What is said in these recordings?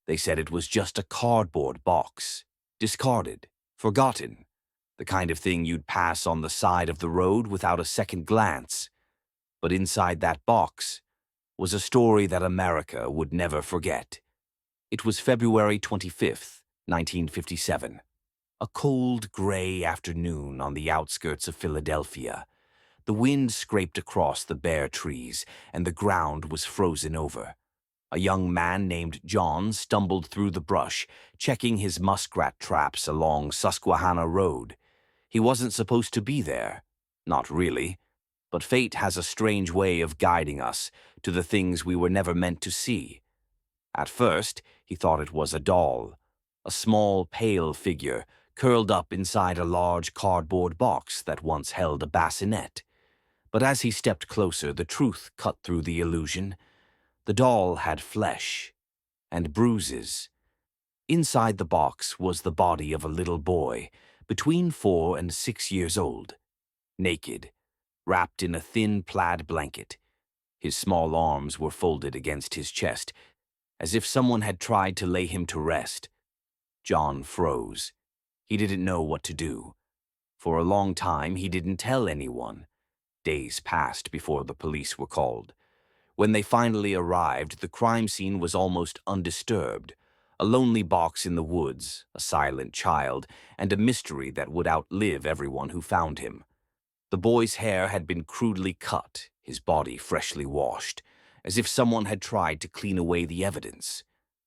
They said it was just a cardboard box, discarded, forgotten, the kind of thing you'd pass on the side of the road without a second glance. But inside that box was a story that America would never forget. It was February 25th, 1957. A cold, gray afternoon on the outskirts of Philadelphia. The wind scraped across the bare trees, and the ground was frozen over. A young man named John stumbled through the brush, checking his muskrat traps along Susquehanna Road. He wasn't supposed to be there. Not really. But fate has a strange way of guiding us to the things we were never meant to see. At first, he thought it was a doll, a small, pale figure curled up inside a large cardboard box that once held a bassinet. But as he stepped closer, the truth cut through the illusion. The doll had flesh and bruises. Inside the box was the body of a little boy, between 4 and 6 years old, naked, wrapped in a thin plaid blanket. His small arms were folded against his chest, as if someone had tried to lay him to rest. John froze. He didn't know what to do. For a long time, he didn't tell anyone. Days passed before the police were called. When they finally arrived, the crime scene was almost undisturbed. A lonely box in the woods, a silent child, and a mystery that would outlive everyone who found him. The boy's hair had been crudely cut, his body freshly washed, as if someone had tried to clean away the evidence.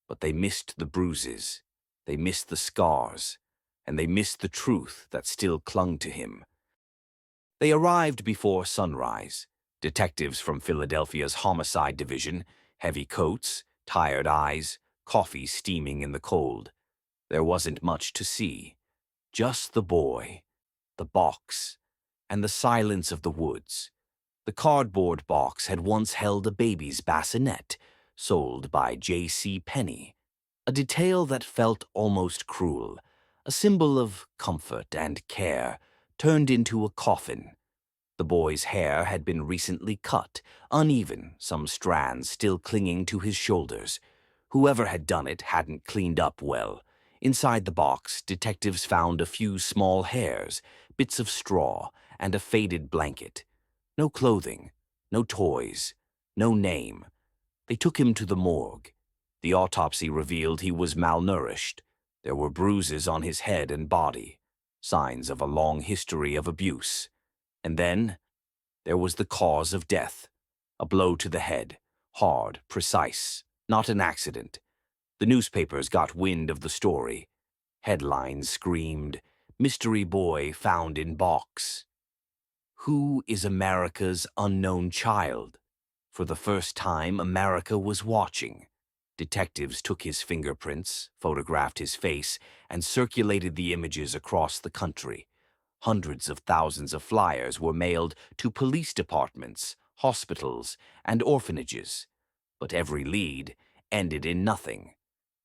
But they missed the bruises, they missed the scars, and they missed the truth that still clung to him. They arrived before sunrise. Detectives from Philadelphia's Homicide Division, heavy coats, tired eyes, coffee steaming in the cold. There wasn't much to see. Just the boy, the box, and the silence of the woods. The cardboard box had once held a baby's bassinet, sold by J.C. Penney. A detail that felt almost cruel, a symbol of comfort and care, turned into a coffin. The boy's hair had been recently cut, uneven, some strands still clinging to his shoulders. Whoever had done it hadn't cleaned up well. Inside the box, detectives found a few small hairs, bits of straw, and a faded blanket. No clothing, no toys, no name. They took him to the morgue. The autopsy revealed he was malnourished. There were bruises on his head and body, signs of a long history of abuse. And then, there was the cause of death. A blow to the head, hard, precise, not an accident. The newspapers got wind of the story. Headlines screamed, "Mystery Boy Found in Box." Who is America's unknown child? For the first time, America was watching. Detectives took his fingerprints, photographed his face, and circulated the images across the country. Hundreds of thousands of flyers were mailed to police departments, hospitals, and orphanages. But every lead ended in nothing.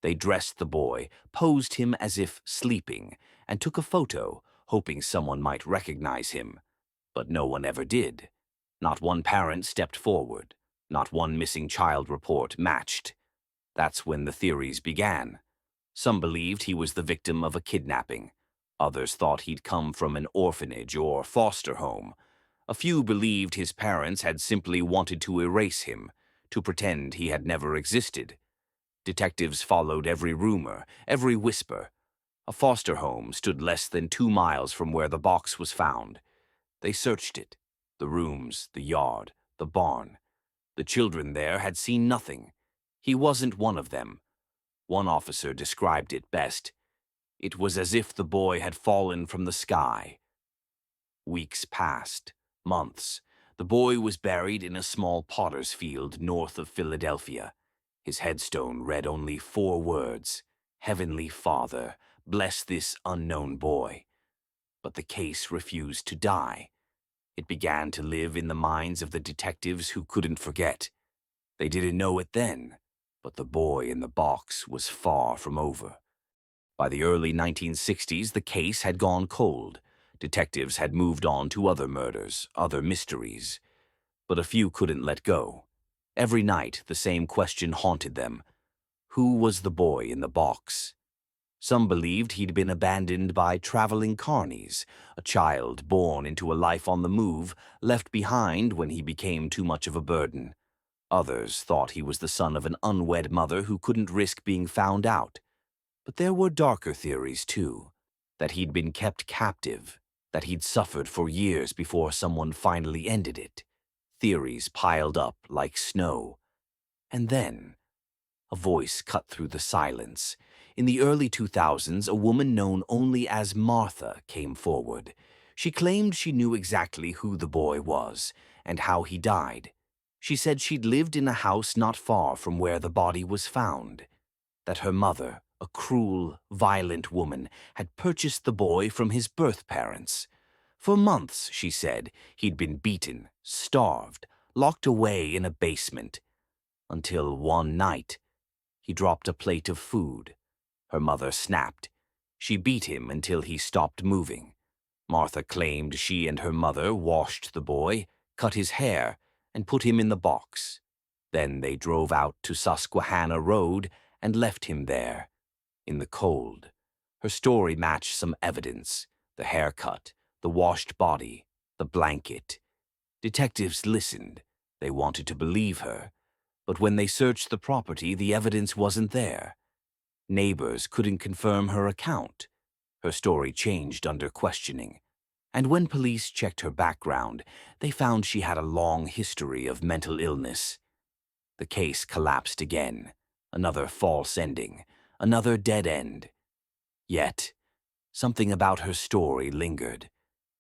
They dressed the boy, posed him as if sleeping, and took a photo, hoping someone might recognize him. But no one ever did. Not one parent stepped forward. Not one missing child report matched. That's when the theories began. Some believed he was the victim of a kidnapping. Others thought he'd come from an orphanage or foster home. A few believed his parents had simply wanted to erase him, to pretend he had never existed. Detectives followed every rumor, every whisper. A foster home stood less than 2 miles from where the box was found. They searched it, the rooms, the yard, the barn. The children there had seen nothing. He wasn't one of them. One officer described it best. It was as if the boy had fallen from the sky. Weeks passed, months. The boy was buried in a small potter's field north of Philadelphia. His headstone read only 4 words, "Heavenly Father, bless this unknown boy." But the case refused to die. It began to live in the minds of the detectives who couldn't forget. They didn't know it then, but the boy in the box was far from over. By the early 1960s, the case had gone cold. Detectives had moved on to other murders, other mysteries. But a few couldn't let go. Every night, the same question haunted them. Who was the boy in the box? Some believed he'd been abandoned by traveling carnies, a child born into a life on the move, left behind when he became too much of a burden. Others thought he was the son of an unwed mother who couldn't risk being found out. But there were darker theories, too. That he'd been kept captive, that he'd suffered for years before someone finally ended it. Theories piled up like snow. And then, a voice cut through the silence. In the early 2000s, a woman known only as Martha came forward. She claimed she knew exactly who the boy was and how he died. She said she'd lived in a house not far from where the body was found. That her mother, a cruel, violent woman, had purchased the boy from his birth parents. For months, she said, he'd been beaten, starved, locked away in a basement. Until one night, he dropped a plate of food. Her mother snapped. She beat him until he stopped moving. Martha claimed she and her mother washed the boy, cut his hair, and put him in the box. Then they drove out to Susquehanna Road and left him there, in the cold. Her story matched some evidence: the haircut, the washed body, the blanket. Detectives listened. They wanted to believe her. But when they searched the property, the evidence wasn't there. Neighbors couldn't confirm her account. Her story changed under questioning. And when police checked her background, they found she had a long history of mental illness. The case collapsed again. Another false ending. Another dead end. Yet, something about her story lingered.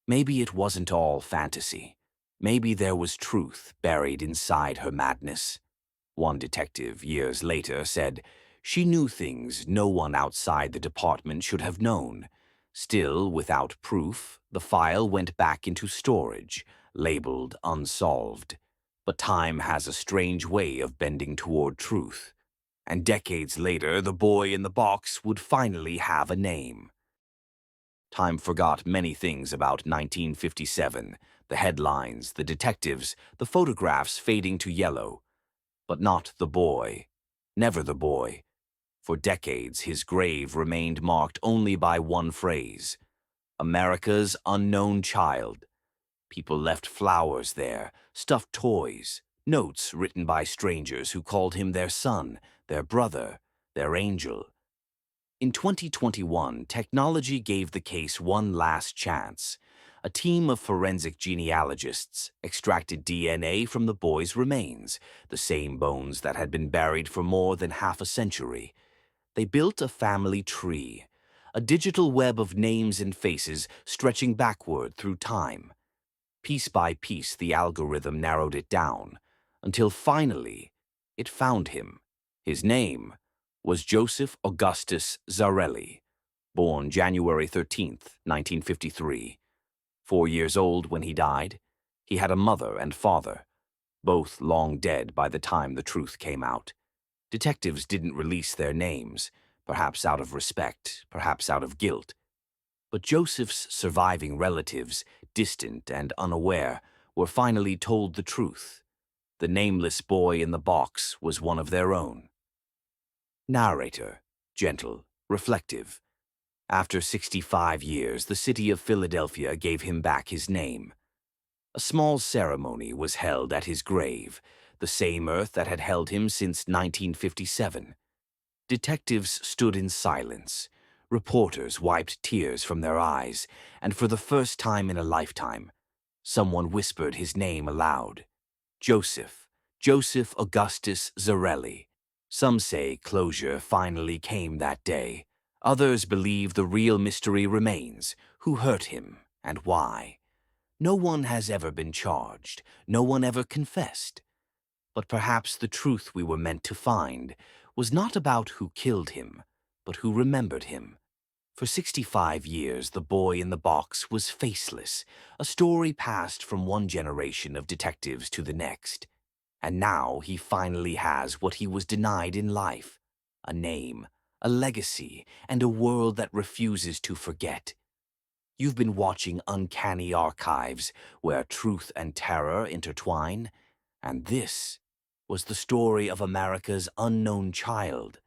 Maybe it wasn't all fantasy. Maybe there was truth buried inside her madness. One detective, years later, said she knew things no one outside the department should have known. Still, without proof, the file went back into storage, labeled unsolved. But time has a strange way of bending toward truth. And decades later, the boy in the box would finally have a name. Time forgot many things about 1957, the headlines, the detectives, the photographs fading to yellow. But not the boy. Never the boy. For decades, his grave remained marked only by one phrase: America's unknown child. People left flowers there, stuffed toys, notes written by strangers who called him their son, their brother, their angel. In 2021, technology gave the case one last chance. A team of forensic genealogists extracted DNA from the boy's remains, the same bones that had been buried for more than half a century. They built a family tree, a digital web of names and faces stretching backward through time. Piece by piece, the algorithm narrowed it down, until finally it found him. His name was Joseph Augustus Zarelli, born January 13th, 1953. 4 years old when he died. He had a mother and father, both long dead by the time the truth came out. Detectives didn't release their names, perhaps out of respect, perhaps out of guilt. But Joseph's surviving relatives, distant and unaware, were finally told the truth. The nameless boy in the box was one of their own. Narrator, gentle, reflective. After 65 years, the city of Philadelphia gave him back his name. A small ceremony was held at his grave, the same earth that had held him since 1957. Detectives stood in silence. Reporters wiped tears from their eyes, and for the first time in a lifetime, someone whispered his name aloud. Joseph Augustus Zarelli. Some say closure finally came that day. Others believe the real mystery remains: who hurt him and why. No one has ever been charged. No one ever confessed. But perhaps the truth we were meant to find was not about who killed him, but who remembered him. For 65 years, the boy in the box was faceless, a story passed from one generation of detectives to the next. And now he finally has what he was denied in life: a name, a legacy, and a world that refuses to forget. You've been watching Uncanny Archives, where truth and terror intertwine, and this was the story of America's unknown child,